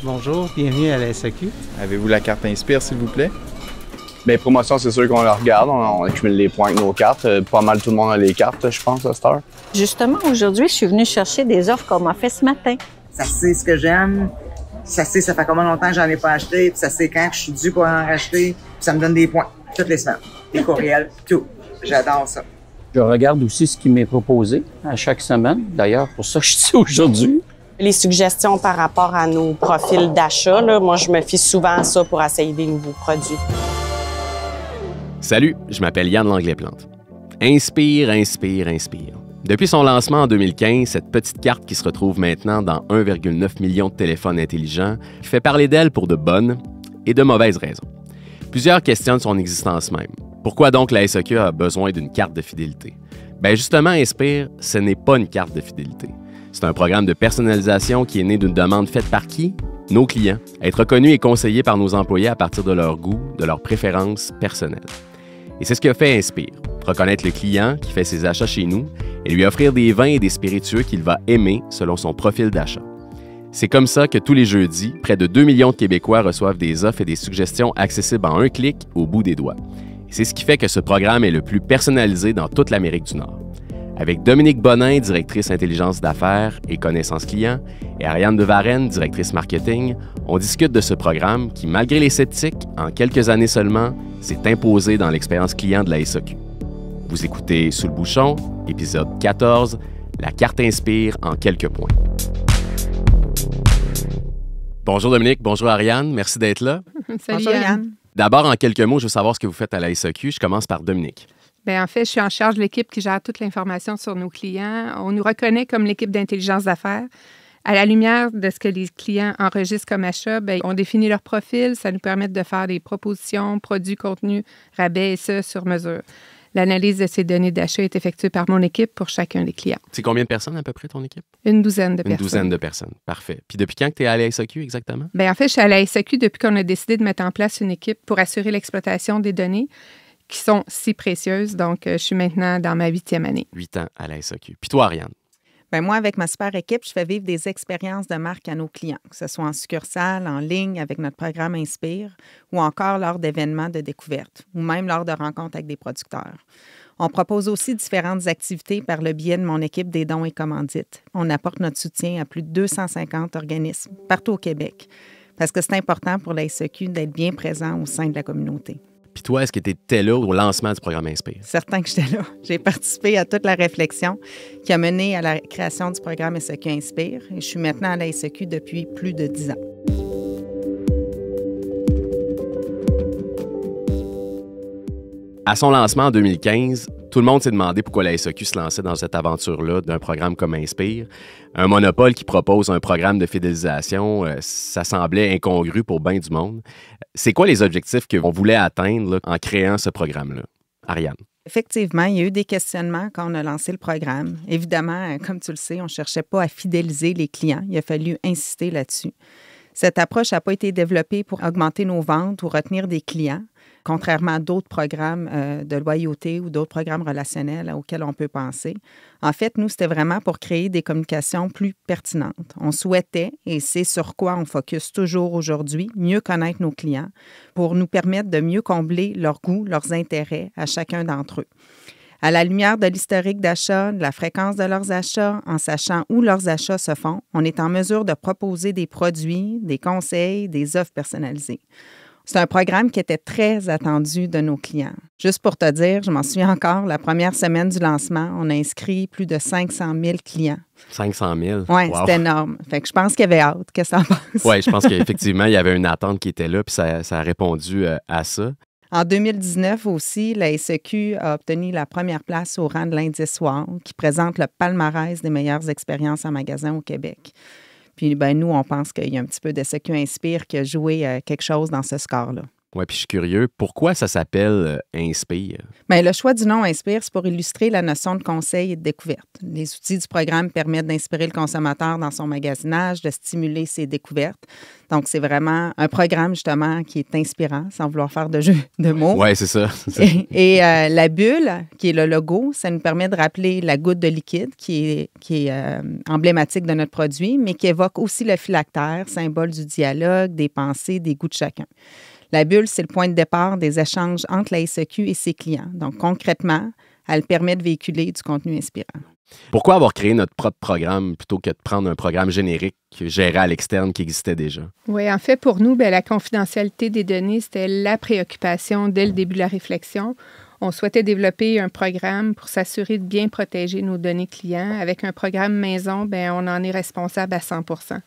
Bonjour, bienvenue à la SAQ. Avez-vous la carte Inspire, s'il vous plaît? Bien, promotion, c'est sûr qu'on la regarde. On accumule les points avec nos cartes. Pas mal tout le monde a les cartes, je pense, à cette heure. Justement, aujourd'hui, je suis venue chercher des offres qu'on m'a fait ce matin. Ça sait ce que j'aime. Ça sait ça fait combien longtemps que j'en ai pas acheté. Puis ça sait quand je suis dû pour en racheter. Puis ça me donne des points toutes les semaines. Des courriels, tout. J'adore ça. Je regarde aussi ce qui m'est proposé à chaque semaine. D'ailleurs, pour ça, je suis ici aujourd'hui. Les suggestions par rapport à nos profils d'achat, moi, je me fie souvent à ça pour essayer des nouveaux produits. Salut, je m'appelle Yann Langlais-Plante. Inspire, inspire, inspire. Depuis son lancement en 2015, cette petite carte qui se retrouve maintenant dans 1,9 million de téléphones intelligents fait parler d'elle pour de bonnes et de mauvaises raisons. Plusieurs questionnent son existence même. Pourquoi donc la SAQ a besoin d'une carte de fidélité? Bien justement, Inspire, ce n'est pas une carte de fidélité. C'est un programme de personnalisation qui est né d'une demande faite par qui? Nos clients. Être reconnus et conseillés par nos employés à partir de leurs goûts, de leurs préférences personnelles. Et c'est ce que fait Inspire. Reconnaître le client qui fait ses achats chez nous et lui offrir des vins et des spiritueux qu'il va aimer selon son profil d'achat. C'est comme ça que tous les jeudis, près de 2 millions de Québécois reçoivent des offres et des suggestions accessibles en un clic au bout des doigts. Et c'est ce qui fait que ce programme est le plus personnalisé dans toute l'Amérique du Nord. Avec Dominique Bonin, directrice intelligence d'affaires et connaissances clients, et Ariane de Varenne, directrice marketing, on discute de ce programme qui, malgré les sceptiques, en quelques années seulement, s'est imposé dans l'expérience client de la SAQ. Vous écoutez Sous le bouchon, épisode 14, la carte Inspire en quelques points. Bonjour Dominique, bonjour Ariane, merci d'être là. Salut Yann. D'abord, en quelques mots, je veux savoir ce que vous faites à la SAQ. Je commence par Dominique. Bien, en fait, je suis en charge de l'équipe qui gère toute l'information sur nos clients. On nous reconnaît comme l'équipe d'intelligence d'affaires. À la lumière de ce que les clients enregistrent comme achat, bien, on définit leur profil. Ça nous permet de faire des propositions, produits, contenus, rabais et ça sur mesure. L'analyse de ces données d'achat est effectuée par mon équipe pour chacun des clients. C'est combien de personnes à peu près, ton équipe? Une douzaine de personnes. Une douzaine de personnes, parfait. Puis depuis quand que tu es à la SAQ exactement? Bien, en fait, je suis à la SAQ depuis qu'on a décidé de mettre en place une équipe pour assurer l'exploitation des données qui sont si précieuses. Donc, je suis maintenant dans ma 8e année. 8 ans à la SAQ. Puis toi, Ariane? Bien, moi, avec ma super équipe, je fais vivre des expériences de marque à nos clients, que ce soit en succursale, en ligne avec notre programme Inspire ou encore lors d'événements de découverte ou même lors de rencontres avec des producteurs. On propose aussi différentes activités par le biais de mon équipe des dons et commandites. On apporte notre soutien à plus de 250 organismes partout au Québec parce que c'est important pour la SAQ d'être bien présent au sein de la communauté. Puis toi, est-ce que tu étais là au lancement du programme Inspire? Certain que j'étais là. J'ai participé à toute la réflexion qui a mené à la création du programme SAQ Inspire et je suis maintenant à la SAQ depuis plus de 10 ans. À son lancement en 2015, tout le monde s'est demandé pourquoi la SAQ se lançait dans cette aventure-là d'un programme comme Inspire. Un monopole qui propose un programme de fidélisation, ça semblait incongru pour bien du monde. C'est quoi les objectifs qu'on voulait atteindre là, en créant ce programme-là? Ariane. Effectivement, il y a eu des questionnements quand on a lancé le programme. Évidemment, comme tu le sais, on ne cherchait pas à fidéliser les clients. Il a fallu insister là-dessus. Cette approche n'a pas été développée pour augmenter nos ventes ou retenir des clients, contrairement à d'autres programmes de loyauté ou d'autres programmes relationnels auxquels on peut penser. En fait, nous, c'était vraiment pour créer des communications plus pertinentes. On souhaitait, et c'est sur quoi on focus toujours aujourd'hui, mieux connaître nos clients pour nous permettre de mieux combler leurs goûts, leurs intérêts à chacun d'entre eux. À la lumière de l'historique d'achat, de la fréquence de leurs achats, en sachant où leurs achats se font, on est en mesure de proposer des produits, des conseils, des offres personnalisées. C'est un programme qui était très attendu de nos clients. Juste pour te dire, je m'en souviens encore, la première semaine du lancement, on a inscrit plus de 500 000 clients. 500 000? Oui, wow. C'est énorme. Fait que je pense qu'il y avait hâte. Qu'est-ce que ça en pense? Oui, je pense qu'effectivement, il y avait une attente qui était là, puis ça a répondu à ça. En 2019 aussi, la SAQ a obtenu la première place au rang de l'indice WOW, qui présente le palmarès des meilleures expériences en magasin au Québec. Puis, nous, on pense qu'il y a un petit peu de SAQ Inspire qui a joué quelque chose dans ce score-là. Oui, puis je suis curieux, pourquoi ça s'appelle Inspire? Bien, le choix du nom Inspire, c'est pour illustrer la notion de conseil et de découverte. Les outils du programme permettent d'inspirer le consommateur dans son magasinage, de stimuler ses découvertes. Donc, c'est vraiment un programme, justement, qui est inspirant, sans vouloir faire de jeu de mots. Oui, c'est ça. Et la bulle, qui est le logo, ça nous permet de rappeler la goutte de liquide, qui est emblématique de notre produit, mais qui évoque aussi le phylactère, symbole du dialogue, des pensées, des goûts de chacun. La bulle, c'est le point de départ des échanges entre la SAQ et ses clients. Donc, concrètement, elle permet de véhiculer du contenu inspirant. Pourquoi avoir créé notre propre programme plutôt que de prendre un programme générique géré à l'externe qui existait déjà? Oui, en fait, pour nous, la confidentialité des données, c'était la préoccupation dès le début de la réflexion. On souhaitait développer un programme pour s'assurer de bien protéger nos données clients. Avec un programme maison, on en est responsable à 100 %.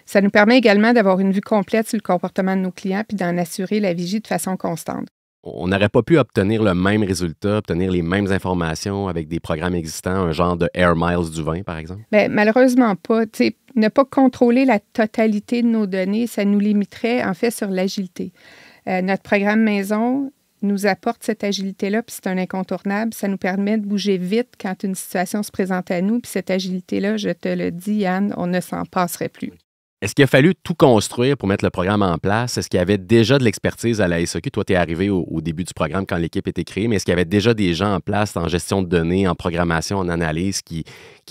Ça nous permet également d'avoir une vue complète sur le comportement de nos clients puis d'en assurer la vigie de façon constante. On n'aurait pas pu obtenir le même résultat, obtenir les mêmes informations avec des programmes existants, un genre de Air Miles du vin, par exemple? Malheureusement pas. Ne pas contrôler la totalité de nos données, ça nous limiterait en fait sur l'agilité. Notre programme maison nous apporte cette agilité-là, puis c'est un incontournable. Ça nous permet de bouger vite quand une situation se présente à nous, puis cette agilité-là, je te le dis, Yann, on ne s'en passerait plus. Est-ce qu'il a fallu tout construire pour mettre le programme en place? Est-ce qu'il y avait déjà de l'expertise à la SAQ? Toi, tu es arrivé au début du programme quand l'équipe était créée, mais est-ce qu'il y avait déjà des gens en place en gestion de données, en programmation, en analyse qui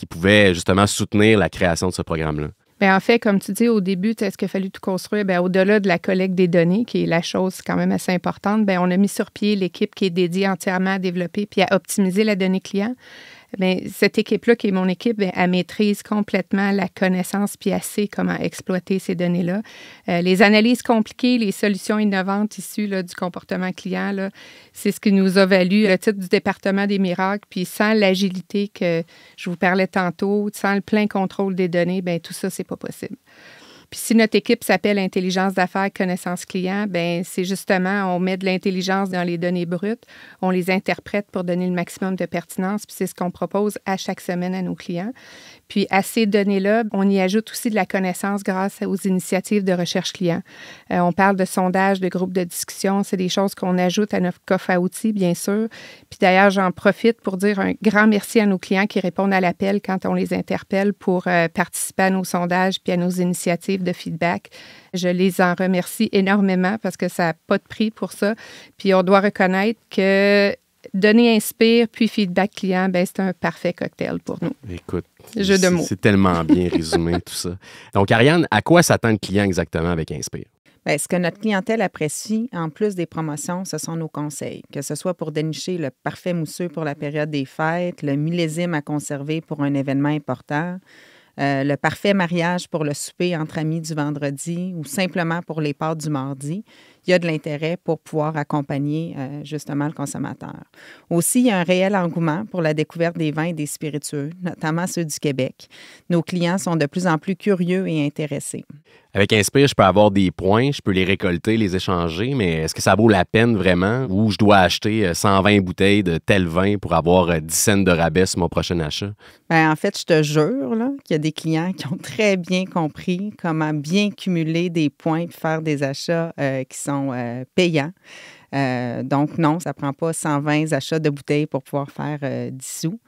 pouvaient justement soutenir la création de ce programme-là? En fait, comme tu dis, au début, est-ce qu'il a fallu tout construire? Au-delà de la collecte des données, qui est la chose quand même assez importante, on a mis sur pied l'équipe qui est dédiée entièrement à développer puis à optimiser la donnée client. Cette équipe-là, qui est mon équipe, elle maîtrise complètement la connaissance puis elle sait comment exploiter ces données-là. Les analyses compliquées, les solutions innovantes issues du comportement client, là, c'est ce qui nous a valu le titre du département des miracles. Puis sans l'agilité que je vous parlais tantôt, sans le plein contrôle des données, tout ça, c'est pas possible. Puis si notre équipe s'appelle Intelligence d'affaires, connaissance client, c'est justement, on met de l'intelligence dans les données brutes, on les interprète pour donner le maximum de pertinence, puis c'est ce qu'on propose à chaque semaine à nos clients. Puis à ces données-là, on y ajoute aussi de la connaissance grâce aux initiatives de recherche client. On parle de sondage, de groupes de discussion, c'est des choses qu'on ajoute à notre coffre à outils, bien sûr. Puis d'ailleurs, j'en profite pour dire un grand merci à nos clients qui répondent à l'appel quand on les interpelle pour participer à nos sondages puis à nos initiatives de feedback. Je les en remercie énormément parce que ça n'a pas de prix pour ça. Puis on doit reconnaître que donner inspire puis feedback client, c'est un parfait cocktail pour nous. Écoute, jeu de mots. C'est tellement bien résumé tout ça. Donc Ariane, à quoi s'attend le client exactement avec Inspire? Ce que notre clientèle apprécie, en plus des promotions, ce sont nos conseils, que ce soit pour dénicher le parfait mousseux pour la période des fêtes, le millésime à conserver pour un événement important, le parfait mariage pour le souper entre amis du vendredi ou simplement pour les pâtes du mardi. Il y a de l'intérêt pour pouvoir accompagner justement le consommateur. Aussi, il y a un réel engouement pour la découverte des vins et des spiritueux, notamment ceux du Québec. Nos clients sont de plus en plus curieux et intéressés. Avec Inspire, je peux avoir des points, je peux les récolter, les échanger, mais est-ce que ça vaut la peine vraiment ou je dois acheter 120 bouteilles de tel vin pour avoir 10 cents de rabais sur mon prochain achat? En fait, je te jure là, qu'il y a des clients qui ont très bien compris comment bien cumuler des points et faire des achats qui sont payants. Donc, non, ça ne prend pas 120 achats de bouteilles pour pouvoir faire 10 sous.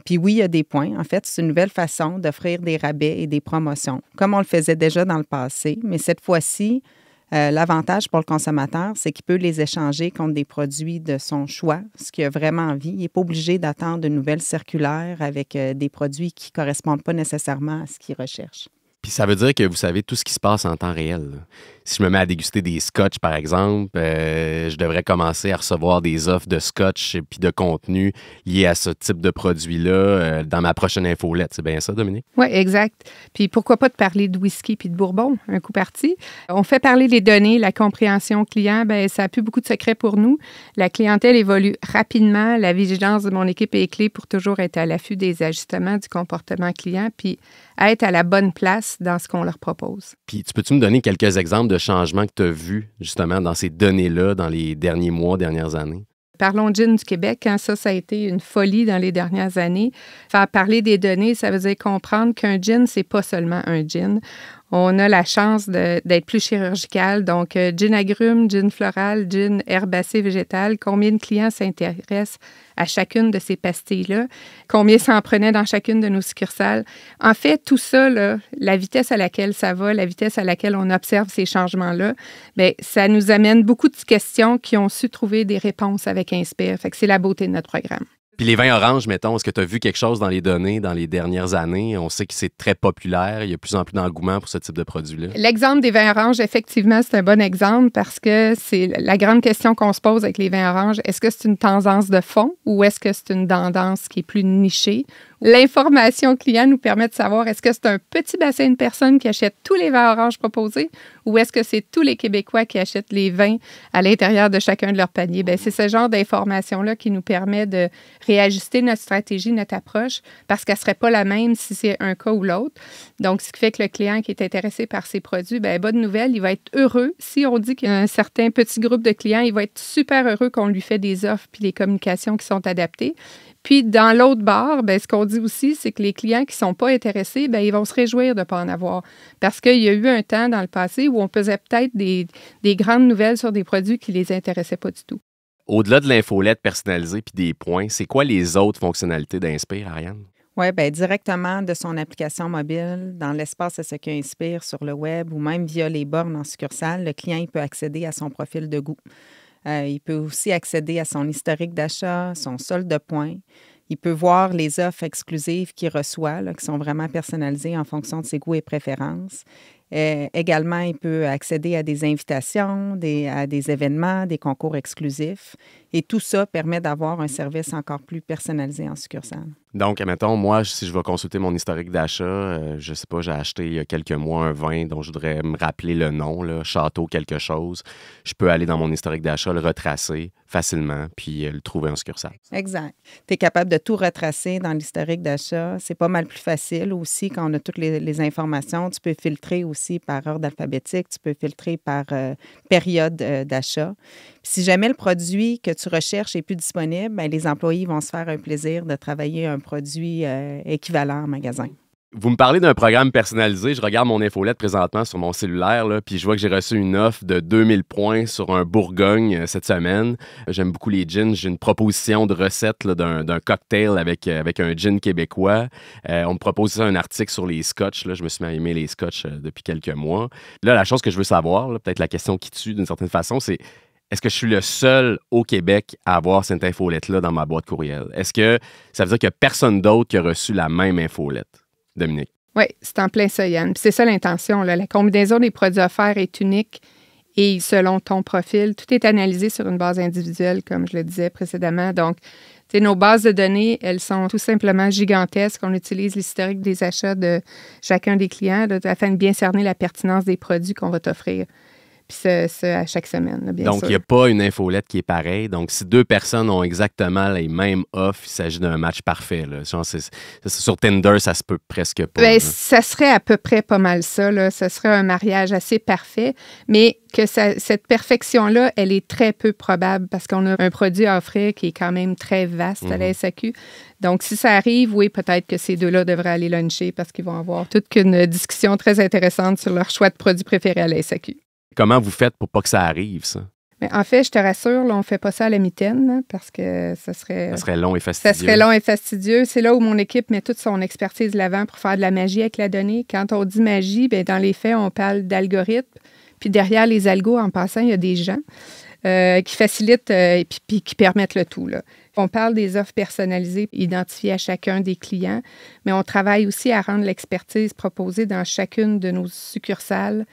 Puis oui, il y a des points. En fait, c'est une nouvelle façon d'offrir des rabais et des promotions, comme on le faisait déjà dans le passé. Mais cette fois-ci, l'avantage pour le consommateur, c'est qu'il peut les échanger contre des produits de son choix, ce qu'il a vraiment envie. Il n'est pas obligé d'attendre de nouvelles circulaires avec des produits qui ne correspondent pas nécessairement à ce qu'il recherche. Puis ça veut dire que vous savez tout ce qui se passe en temps réel. Là. Si je me mets à déguster des scotch, par exemple, je devrais commencer à recevoir des offres de scotch et puis de contenu liés à ce type de produit-là dans ma prochaine infolette. C'est bien ça, Dominique? Oui, exact. Puis pourquoi pas de parler de whisky puis de bourbon, un coup parti. On fait parler les données, la compréhension client, ça n'a plus beaucoup de secrets pour nous. La clientèle évolue rapidement. La vigilance de mon équipe est clé pour toujours être à l'affût des ajustements du comportement client puis être à la bonne place dans ce qu'on leur propose. Puis, peux-tu me donner quelques exemples de changements que tu as vus, justement, dans ces données-là, dans les derniers mois, dernières années? Parlons gin du Québec. Ça a été une folie dans les dernières années. Faire parler des données, ça veut dire comprendre qu'un gin, c'est pas seulement un gin. On a la chance d'être plus chirurgical. Donc, gin agrumes, gin floral, gin herbacé végétal. Combien de clients s'intéressent à chacune de ces pastilles-là? Combien s'en prenaient dans chacune de nos succursales? En fait, tout ça, là, la vitesse à laquelle ça va, la vitesse à laquelle on observe ces changements-là, bien, ça nous amène beaucoup de questions qui ont su trouver des réponses avec Inspire. Fait que c'est la beauté de notre programme. Puis les vins oranges, mettons, est-ce que tu as vu quelque chose dans les données dans les dernières années? On sait que c'est très populaire. Il y a de plus en plus d'engouement pour ce type de produit-là. L'exemple des vins oranges, effectivement, c'est un bon exemple parce que c'est la grande question qu'on se pose avec les vins oranges. Est-ce que c'est une tendance de fond ou est-ce que c'est une tendance qui est plus nichée? L'information client nous permet de savoir est-ce que c'est un petit bassin de personnes qui achètent tous les vins oranges proposés ou est-ce que c'est tous les Québécois qui achètent les vins à l'intérieur de chacun de leurs paniers? Bien, c'est ce genre d'information-là qui nous permet de réajuster notre stratégie, notre approche, parce qu'elle ne serait pas la même si c'est un cas ou l'autre. Donc, ce qui fait que le client qui est intéressé par ces produits, bien, bonne nouvelle, il va être heureux. Si on dit qu'il y a un certain petit groupe de clients, il va être super heureux qu'on lui fait des offres puis des communications qui sont adaptées. Puis, dans l'autre barre, bien, ce qu'on dit aussi, c'est que les clients qui ne sont pas intéressés, bien, ils vont se réjouir de ne pas en avoir. Parce qu'il y a eu un temps dans le passé où on faisait peut-être des grandes nouvelles sur des produits qui ne les intéressaient pas du tout. Au-delà de l'infolette personnalisée puis des points, c'est quoi les autres fonctionnalités d'Inspire, Ariane? Oui, bien, directement de son application mobile, dans l'espace SAQ Inspire sur le web ou même via les bornes en succursale, le client il peut accéder à son profil de goût. Il peut aussi accéder à son historique d'achat, son solde de points. Il peut voir les offres exclusives qu'il reçoit, là, qui sont vraiment personnalisées en fonction de ses goûts et préférences. Également, il peut accéder à des invitations, à des événements, des concours exclusifs. Et tout ça permet d'avoir un service encore plus personnalisé en succursale. Donc, admettons, moi, si je vais consulter mon historique d'achat, je sais pas, j'ai acheté il y a quelques mois un vin dont je voudrais me rappeler le nom, là, Château quelque chose. Je peux aller dans mon historique d'achat, le retracer facilement, puis le trouver en succursale. Exact. Tu es capable de tout retracer dans l'historique d'achat. C'est pas mal plus facile aussi quand on a toutes les informations. Tu peux filtrer aussi par ordre alphabétique, tu peux filtrer par période d'achat. Puis si jamais le produit que tu recherches n'est plus disponible, bien, les employés vont se faire un plaisir de travailler un produit équivalent en magasin. Vous me parlez d'un programme personnalisé. Je regarde mon infolette présentement sur mon cellulaire, là, puis je vois que j'ai reçu une offre de 2000 points sur un Bourgogne cette semaine. J'aime beaucoup les gins. J'ai une proposition de recette là, d'un cocktail avec un gin québécois. On me propose aussi un article sur les scotch. Là. Je me suis mis à aimer les scotch depuis quelques mois. Là, la chose que je veux savoir, là, peut-être la question qui tue d'une certaine façon, c'est est-ce que je suis le seul au Québec à avoir cette infolette-là dans ma boîte courriel? Est-ce que ça veut dire qu'il n'y a personne d'autre qui a reçu la même infolette? Dominique. Oui, c'est en plein ça, Yann. Puis c'est ça l'intention, là. La combinaison des produits offerts est unique et selon ton profil, tout est analysé sur une base individuelle, comme je le disais précédemment. Donc, nos bases de données, elles sont tout simplement gigantesques. On utilise l'historique des achats de chacun des clients là, afin de bien cerner la pertinence des produits qu'on va t'offrir. Puis ça à chaque semaine, là, bien sûr. Donc, il n'y a pas une infolette qui est pareille. Donc, si deux personnes ont exactement les mêmes offres, il s'agit d'un match parfait. Là. Genre, sur Tinder, ça se peut presque pas. Bien, ça serait à peu près pas mal ça. Là. Ça serait un mariage assez parfait, mais que cette perfection-là, elle est très peu probable parce qu'on a un produit à offrir qui est quand même très vaste à la SAQ. Donc, si ça arrive, oui, peut-être que ces deux-là devraient aller luncher parce qu'ils vont avoir toute une discussion très intéressante sur leur choix de produit préféré à la SAQ. Comment vous faites pour pas que ça arrive, ça? Mais en fait, je te rassure, là, on ne fait pas ça à la mitaine hein, parce que ça serait long et fastidieux. Ça serait long et fastidieux. C'est là où mon équipe met toute son expertise de l'avant pour faire de la magie avec la donnée. Quand on dit magie, bien, dans les faits, on parle d'algorithmes. Puis derrière les algos, en passant, il y a des gens qui facilitent et puis qui permettent le tout. Là. On parle des offres personnalisées identifiées à chacun des clients, mais on travaille aussi à rendre l'expertise proposée dans chacune de nos succursales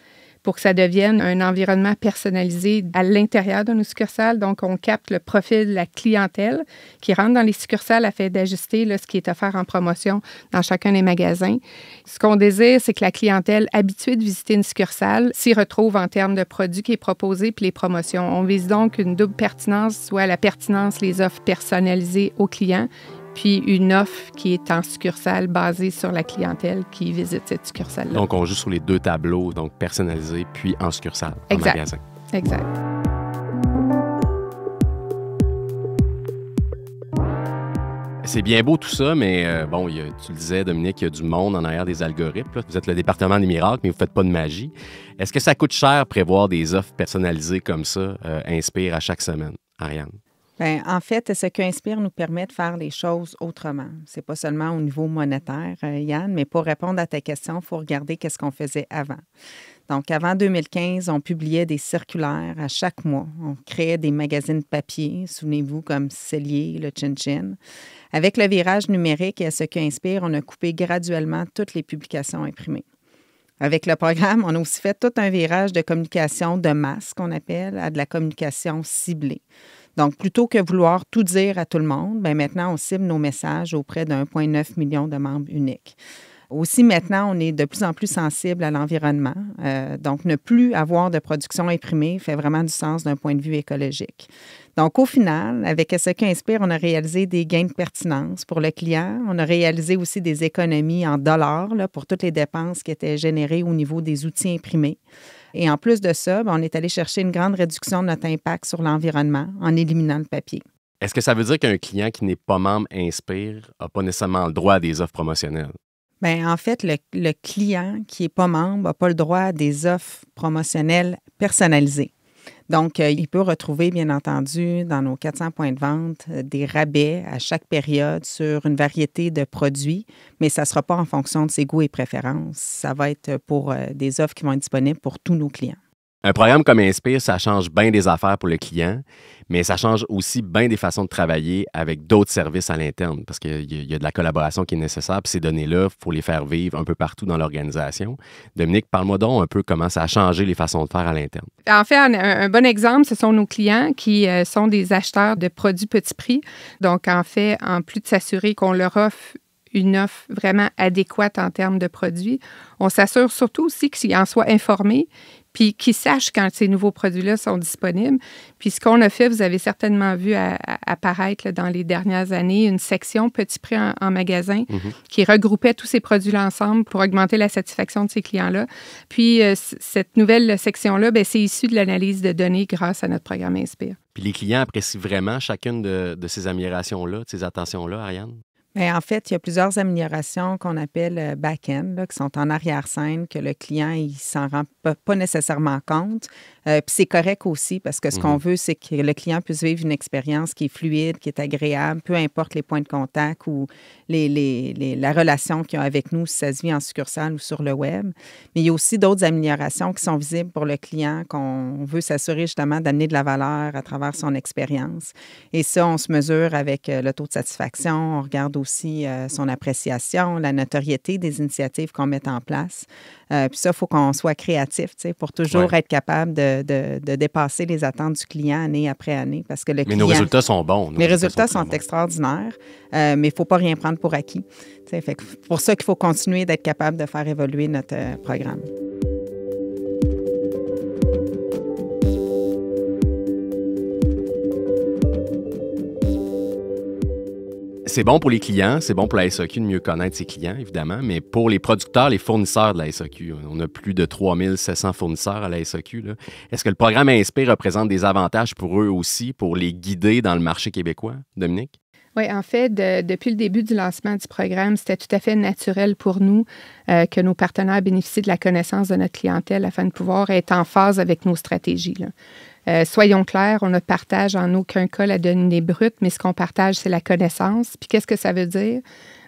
pour que ça devienne un environnement personnalisé à l'intérieur de nos succursales. Donc, on capte le profil de la clientèle qui rentre dans les succursales afin d'ajuster là, ce qui est offert en promotion dans chacun des magasins. Ce qu'on désire, c'est que la clientèle habituée de visiter une succursale s'y retrouve en termes de produits qui est proposé puis les promotions. On vise donc une double pertinence, soit la pertinence, les offres personnalisées aux clients, puis une offre qui est en succursale basée sur la clientèle qui visite cette succursale-là. Donc, on joue sur les deux tableaux, donc personnalisé puis en succursale, exact. En magasin. Exact. C'est bien beau tout ça, mais bon, tu le disais, Dominique, il y a du monde en arrière des algorithmes. Là. Vous êtes le département des miracles, mais vous ne faites pas de magie. Est-ce que ça coûte cher prévoir des offres personnalisées comme ça, Inspire à chaque semaine? Ariane? Bien, en fait, ce qu'Inspire nous permet de faire les choses autrement. C'est pas seulement au niveau monétaire, Yann, mais pour répondre à ta question, il faut regarder qu'est-ce qu'on faisait avant. Donc, avant 2015, on publiait des circulaires à chaque mois. On créait des magazines papier, souvenez-vous, comme Cellier, le Chin Chin. Avec le virage numérique et à ce qu'Inspire, on a coupé graduellement toutes les publications imprimées. Avec le programme, on a aussi fait tout un virage de communication de masse, qu'on appelle, à de la communication ciblée. Donc, plutôt que vouloir tout dire à tout le monde, bien maintenant, on cible nos messages auprès de 1,9 million de membres uniques. Aussi, maintenant, on est de plus en plus sensible à l'environnement. Donc, ne plus avoir de production imprimée fait vraiment du sens d'un point de vue écologique. Donc, au final, avec ce qu'Inspire, on a réalisé des gains de pertinence pour le client. On a réalisé aussi des économies en dollars là, pour toutes les dépenses qui étaient générées au niveau des outils imprimés. Et en plus de ça, on est allé chercher une grande réduction de notre impact sur l'environnement en éliminant le papier. Est-ce que ça veut dire qu'un client qui n'est pas membre Inspire n'a pas nécessairement le droit à des offres promotionnelles? Bien, en fait, le client qui n'est pas membre n'a pas le droit à des offres promotionnelles personnalisées. Donc, il peut retrouver, bien entendu, dans nos 400 points de vente, des rabais à chaque période sur une variété de produits, mais ça ne sera pas en fonction de ses goûts et préférences. Ça va être pour des offres qui vont être disponibles pour tous nos clients. Un programme comme Inspire, ça change bien des affaires pour le client, mais ça change aussi bien des façons de travailler avec d'autres services à l'interne, parce qu'il y a de la collaboration qui est nécessaire, puis ces données-là, il faut les faire vivre un peu partout dans l'organisation. Dominique, parle-moi donc un peu comment ça a changé les façons de faire à l'interne. En fait, un bon exemple, ce sont nos clients qui sont des acheteurs de produits petit prix. Donc, en fait, en plus de s'assurer qu'on leur offre une offre vraiment adéquate en termes de produits, on s'assure surtout aussi qu'ils en soient informés puis qu'ils sachent quand ces nouveaux produits-là sont disponibles. Puis ce qu'on a fait, vous avez certainement vu apparaître là, dans les dernières années, une section petit prix en magasin qui regroupait tous ces produits-là ensemble pour augmenter la satisfaction de ces clients-là. Puis cette nouvelle section-là, bien, c'est issu de l'analyse de données grâce à notre programme Inspire. Puis les clients apprécient vraiment chacune de ces améliorations-là, de ces attentions-là, Ariane? Bien, en fait, il y a plusieurs améliorations qu'on appelle back-end, là, qui sont en arrière-scène, que le client, il s'en rend pas nécessairement compte. Puis c'est correct aussi, parce que ce qu'on veut, c'est que le client puisse vivre une expérience qui est fluide, qui est agréable, peu importe les points de contact ou la relation qu'il y a avec nous, si ça se vit en succursale ou sur le web. Mais il y a aussi d'autres améliorations qui sont visibles pour le client, qu'on veut s'assurer justement d'amener de la valeur à travers son expérience. Et ça, on se mesure avec le taux de satisfaction, on regarde aussi son appréciation, la notoriété des initiatives qu'on met en place. Puis ça, il faut qu'on soit créatif, pour toujours être capable de dépasser les attentes du client année après année. Parce que le client, nos résultats sont bons. Les résultats sont extraordinaires, mais il ne faut pas rien prendre pour acquis. C'est pour ça qu'il faut continuer d'être capable de faire évoluer notre programme. C'est bon pour les clients, c'est bon pour la SAQ de mieux connaître ses clients, évidemment, mais pour les producteurs, les fournisseurs de la SAQ, on a plus de 3700 fournisseurs à la SAQ. Là. Est-ce que le programme Inspire représente des avantages pour eux aussi, pour les guider dans le marché québécois? Dominique? Oui, en fait, depuis le début du lancement du programme, c'était tout à fait naturel pour nous que nos partenaires bénéficient de la connaissance de notre clientèle afin de pouvoir être en phase avec nos stratégies, là. Soyons clairs, on ne partage en aucun cas la donnée brute, mais ce qu'on partage, c'est la connaissance. Puis qu'est-ce que ça veut dire?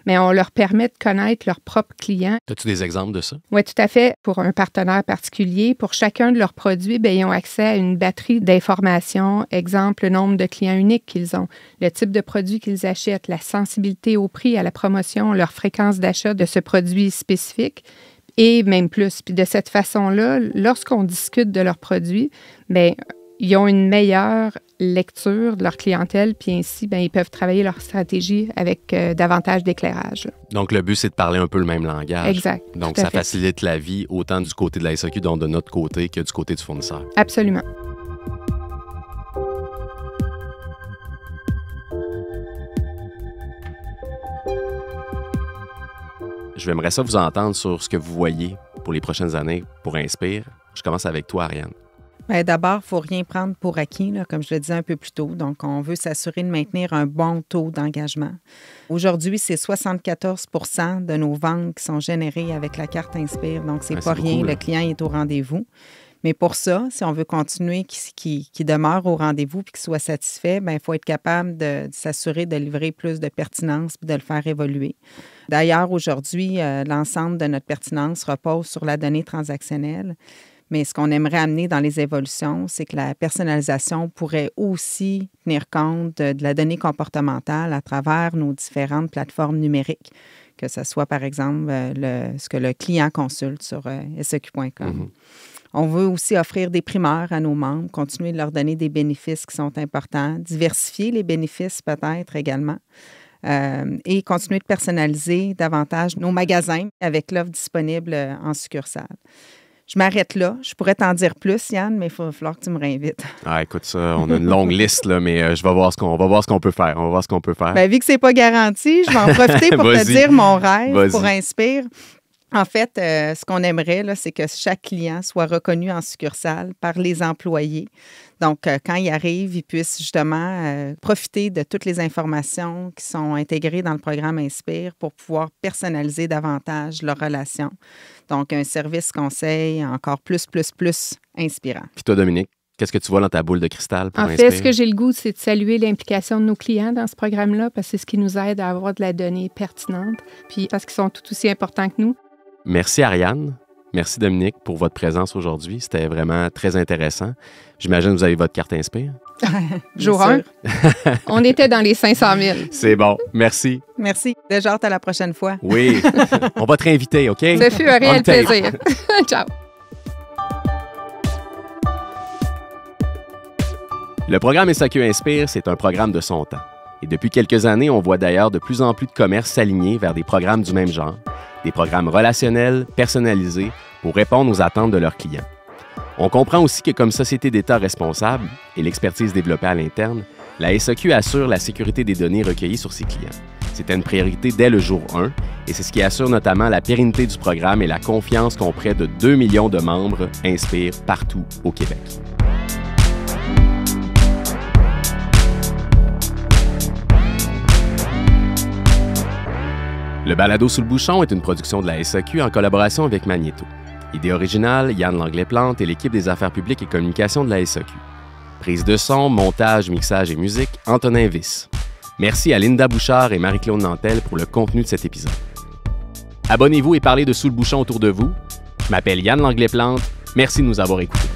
Mais on leur permet de connaître leurs propres clients. As-tu des exemples de ça? Oui, tout à fait. Pour un partenaire particulier, pour chacun de leurs produits, bien, ils ont accès à une batterie d'informations. Exemple, le nombre de clients uniques qu'ils ont, le type de produit qu'ils achètent, la sensibilité au prix, à la promotion, leur fréquence d'achat de ce produit spécifique. Et même plus. Puis de cette façon-là, lorsqu'on discute de leurs produits, bien, ils ont une meilleure lecture de leur clientèle, puis ainsi, bien, ils peuvent travailler leur stratégie avec davantage d'éclairage. Donc, le but, c'est de parler un peu le même langage. Exact. Donc, ça facilite la vie autant du côté de la SAQ, donc de notre côté, que du côté du fournisseur. Absolument. J'aimerais ça vous entendre sur ce que vous voyez pour les prochaines années pour Inspire. Je commence avec toi, Ariane. Bien, d'abord, il ne faut rien prendre pour acquis, là, comme je le disais un peu plus tôt. Donc, on veut s'assurer de maintenir un bon taux d'engagement. Aujourd'hui, c'est 74 % de nos ventes qui sont générées avec la carte Inspire. Donc, c'est pas rien. Le client est au rendez-vous. Mais pour ça, si on veut continuer qu'il demeure au rendez-vous et qu'il soit satisfait, bien, il faut être capable de s'assurer de livrer plus de pertinence et de le faire évoluer. D'ailleurs, aujourd'hui, l'ensemble de notre pertinence repose sur la donnée transactionnelle. Mais ce qu'on aimerait amener dans les évolutions, c'est que la personnalisation pourrait aussi tenir compte de la donnée comportementale à travers nos différentes plateformes numériques, que ce soit, par exemple, ce que le client consulte sur SEQ.com. On veut aussi offrir des primeurs à nos membres, continuer de leur donner des bénéfices qui sont importants, diversifier les bénéfices peut-être également et continuer de personnaliser davantage nos magasins avec l'offre disponible en succursale. Je m'arrête là. Je pourrais t'en dire plus, Yann, mais il va falloir que tu me réinvites. Ah, écoute ça, on a une longue liste, là, mais je vais voir ce qu'on peut faire. On va voir ce qu'on peut faire. Bien, vu que c'est pas garanti, je vais en profiter pour te dire mon rêve pour Inspire. En fait, ce qu'on aimerait, là, c'est que chaque client soit reconnu en succursale par les employés. Donc, quand ils arrivent, ils puissent justement profiter de toutes les informations qui sont intégrées dans le programme Inspire pour pouvoir personnaliser davantage leur relation. Donc, un service conseil encore plus inspirant. Puis toi, Dominique, qu'est-ce que tu vois dans ta boule de cristal pour Inspire? En fait, ce que j'ai le goût, c'est de saluer l'implication de nos clients dans ce programme-là parce que c'est ce qui nous aide à avoir de la donnée pertinente, puis parce qu'ils sont tout aussi importants que nous. Merci Ariane, merci Dominique pour votre présence aujourd'hui. C'était vraiment très intéressant. J'imagine que vous avez votre carte Inspire. Jour 1. On était dans les 500 000. C'est bon, merci. Merci. Déjà hâte à la prochaine fois. Oui, on va te réinviter, OK? Ça fut un réel plaisir. Ciao. Le programme SAQ Inspire, c'est un programme de son temps. Et depuis quelques années, on voit d'ailleurs de plus en plus de commerces s'aligner vers des programmes du même genre, des programmes relationnels, personnalisés, pour répondre aux attentes de leurs clients. On comprend aussi que comme société d'État responsable et l'expertise développée à l'interne, la SAQ assure la sécurité des données recueillies sur ses clients. C'était une priorité dès le jour 1 et c'est ce qui assure notamment la pérennité du programme et la confiance qu'ont près de 2 millions de membres Inspire partout au Québec. Le balado Sous le bouchon est une production de la SAQ en collaboration avec Magnéto. Idée originale, Yann Langlais-Plante et l'équipe des affaires publiques et communications de la SAQ. Prise de son, montage, mixage et musique, Antonin Viss. Merci à Linda Bouchard et Marie-Claude Nantel pour le contenu de cet épisode. Abonnez-vous et parlez de Sous le bouchon autour de vous. Je m'appelle Yann Langlais-Plante. Merci de nous avoir écoutés.